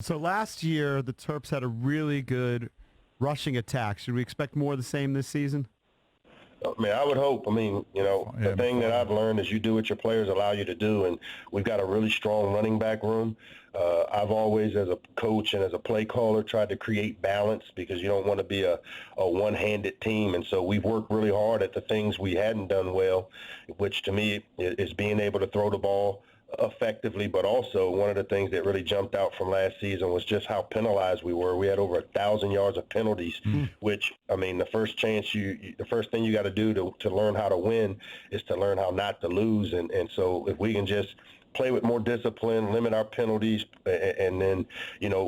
So last year, the Terps had a really good rushing attack. Should we expect more of the same this season? I mean, I would hope. I mean, the thing that I've learned is you do what your players allow you to do, and we've got a really strong running back room. I've always, as a coach and as a play caller, tried to create balance because you don't want to be a one-handed team. And so we've worked really hard at the things we hadn't done well, which to me is being able to throw the ball effectively, but also one of the things that really jumped out from last season was just how penalized we were. We had over 1,000 yards of penalties, which, I mean, the first thing you got to do to learn how to win is to learn how not to lose. And so if we can just play with more discipline, limit our penalties, and then,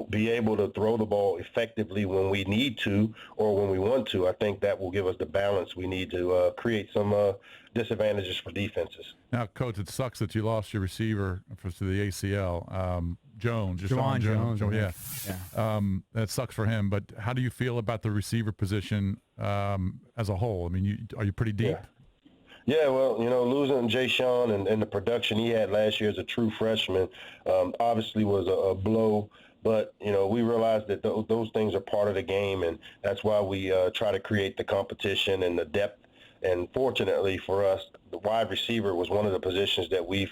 be able to throw the ball effectively when we need to or when we want to, I think that will give us the balance we need to create some disadvantages for defenses. Now, Coach, it sucks that you lost your receiver to the ACL, Jones. Juwan Jones. Yeah. That sucks for him. But how do you feel about the receiver position as a whole? I mean, are you pretty deep? Yeah, well, losing Jay Sean and the production he had last year as a true freshman obviously was a blow. But, we realized that those things are part of the game, and that's why we try to create the competition and the depth. And fortunately for us, the wide receiver was one of the positions that we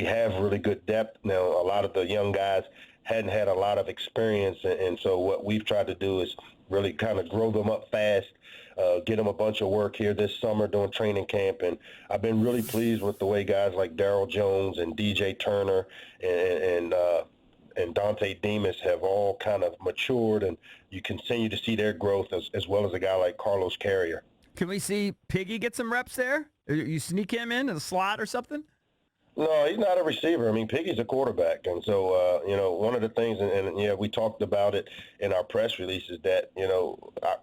have really good depth. Now, a lot of the young guys hadn't had a lot of experience, and so what we've tried to do is really kind of grow them up fast, get them a bunch of work here this summer during training camp. And I've been really pleased with the way guys like Darryl Jones and DJ Turner and Dante Demas have all kind of matured, and you continue to see their growth as well as a guy like Carlos Carrier. Can we see Piggy get some reps there? You sneak him in the slot or something? No, he's not a receiver. I mean, Piggy's a quarterback. And so, one of the things, and we talked about it in our press release, is that,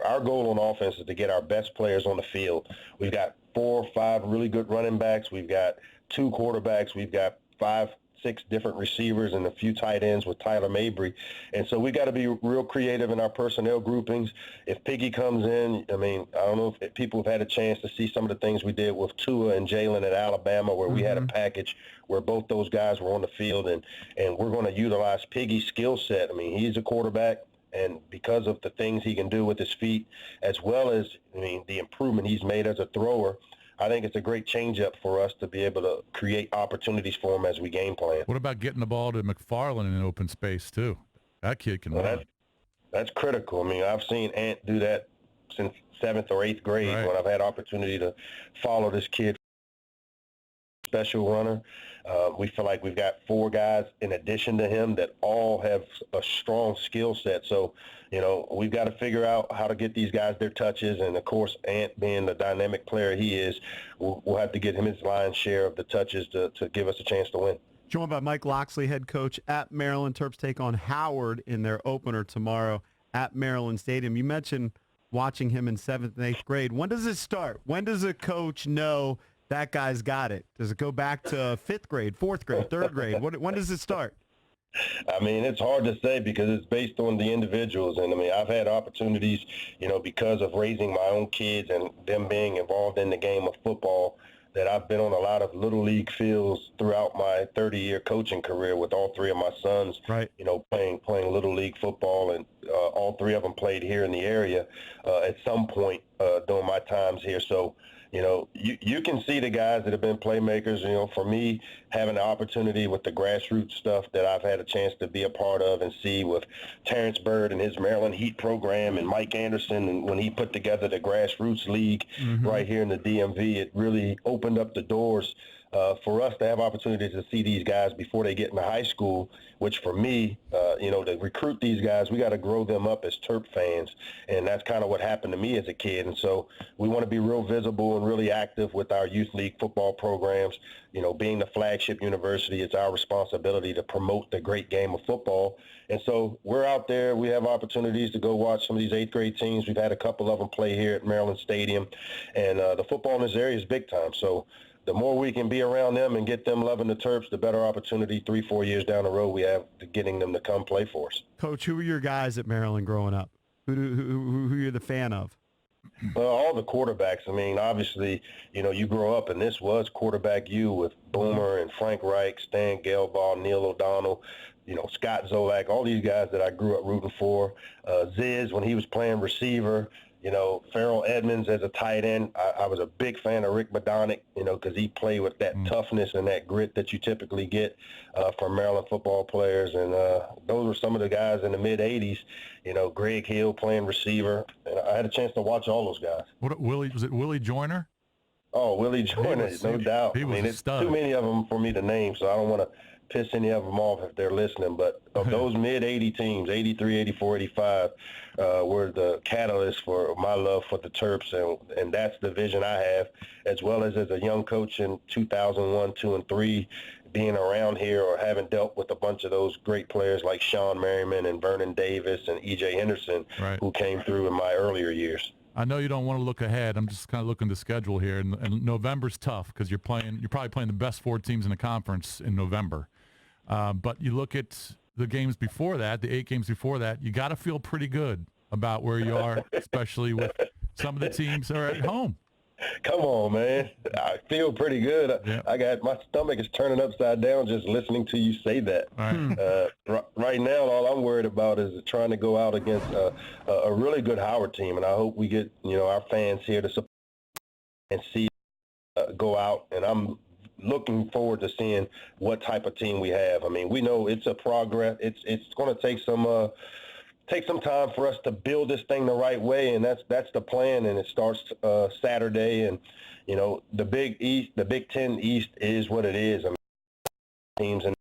our goal on offense is to get our best players on the field. We've got 4 or 5 really good running backs. We've got 2 quarterbacks. We've got 5, 6 different receivers and a few tight ends with Tyler Mabry. And so we got to be real creative in our personnel groupings. If Piggy comes in, I mean, I don't know if people have had a chance to see some of the things we did with Tua and Jalen at Alabama, where we had a package where both those guys were on the field, and we're going to utilize Piggy's skill set. I mean, he's a quarterback. And because of the things he can do with his feet, as well as, the improvement he's made as a thrower, I think it's a great change-up for us to be able to create opportunities for him as we game plan. What about getting the ball to McFarland in an open space, too? That kid can run. That's critical. I mean, I've seen Ant do that since 7th or 8th grade when I've had opportunity to follow this kid. Special runner. We feel like we've got 4 guys in addition to him that all have a strong skill set. So, we've got to figure out how to get these guys their touches. And, of course, Ant being the dynamic player he is, we'll have to get him his lion's share of the touches to give us a chance to win. Joined by Mike Locksley, head coach at Maryland. Terps take on Howard in their opener tomorrow at Maryland Stadium. You mentioned watching him in 7th and 8th grade. When does it start? When does a coach know that guy's got it? Does it go back to 5th grade, 4th grade, 3rd grade? When does it start? I mean, it's hard to say because it's based on the individuals. And, I've had opportunities, because of raising my own kids and them being involved in the game of football, that I've been on a lot of Little League fields throughout my 30-year coaching career with all 3 of my sons, playing Little League football. And all 3 of them played here in the area at some point during my times here. So, you can see the guys that have been playmakers. For me, having the opportunity with the grassroots stuff that I've had a chance to be a part of and see with Terrence Bird and his Maryland Heat program and Mike Anderson, and when he put together the grassroots league right here in the DMV, it really opened up the doors for us to have opportunities to see these guys before they get into high school, which for me, to recruit these guys, we got to grow them up as Terp fans. And that's kind of what happened to me as a kid. And so we want to be real visible and really active with our youth league football programs. Being the flagship university, it's our responsibility to promote the great game of football. And so we're out there. We have opportunities to go watch some of these 8th grade teams. We've had a couple of them play here at Maryland Stadium. And the football in this area is big time. So the more we can be around them and get them loving the Terps, the better opportunity 3-4 years down the road we have to getting them to come play for us. Coach, who were your guys at Maryland growing up? Who you're the fan of? All the quarterbacks. I mean, obviously, you grow up, and this was quarterback U with Boomer and Frank Reich, Stan Gelbaugh, Neil O'Donnell. Scott Zolak, all these guys that I grew up rooting for. Ziz, when he was playing receiver, Farrell Edmonds as a tight end. I was a big fan of Rick Bodonic, because he played with that toughness and that grit that you typically get from Maryland football players. And those were some of the guys in the mid-'80s, Greg Hill playing receiver. And I had a chance to watch all those guys. Was it Willie Joyner? Oh, Willie Joyner, no doubt. He was a it's stud. too many of them for me to name, so I don't want to piss any of them off if they're listening. But of those mid-'80 teams, 83, 84, 85, were the catalyst for my love for the Terps, and that's the vision I have, as well as a young coach in 2001, 2, and 3, being around here or having dealt with a bunch of those great players like Sean Merriman and Vernon Davis and E.J. Henderson, right, who came through in my earlier years. I know you don't want to look ahead. I'm just kind of looking at the schedule here, and November's tough because you're probably playing the best 4 teams in the conference in November. But you look at the games before that, the 8 games before that, you got to feel pretty good about where you are, especially with some of the teams that are at home. Come on, man. I feel pretty good. Yeah. My stomach is turning upside down just listening to you say that. Right. Right now, all I'm worried about is trying to go out against a really good Howard team, and I hope we get our fans here to support and see go out. And I'm looking forward to seeing what type of team we have. I mean, we know it's a progress. It's going to take some time for us to build this thing the right way, and that's the plan. And it starts Saturday. And the Big Ten East is what it is. I mean, teams and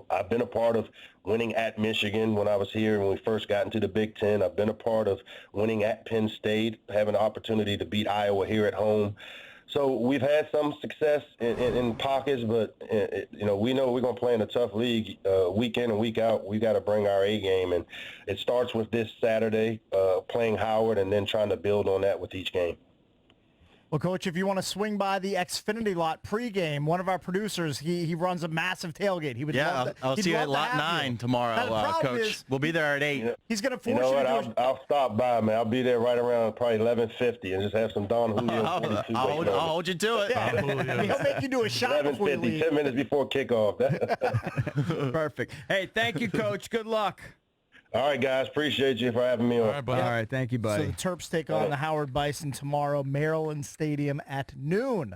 I've been a part of winning at Michigan when I was here when we first got into the Big Ten. I've been a part of winning at Penn State, having the opportunity to beat Iowa here at home. So we've had some success in pockets, but we know we're going to play in a tough league week in and week out. We got to bring our A game, and it starts with this Saturday playing Howard, and then trying to build on that with each game. Well, Coach, if you want to swing by the Xfinity lot pregame, one of our producers, he runs a massive tailgate. He would love that. I'll see you at lot 9 tomorrow, Coach. We'll be there at 8. He's going to force you to I'll stop by, man. I'll be there right around probably 11:50 and just have some Don Julio. I'll hold you to it. Yeah. He'll make you do a shot before you leave. 10 minutes before kickoff. Perfect. Hey, thank you, Coach. Good luck. All right, guys. Appreciate you for having me on. All right, buddy. All right, thank you, buddy. So the Terps take on the Howard Bison tomorrow, Maryland Stadium at noon.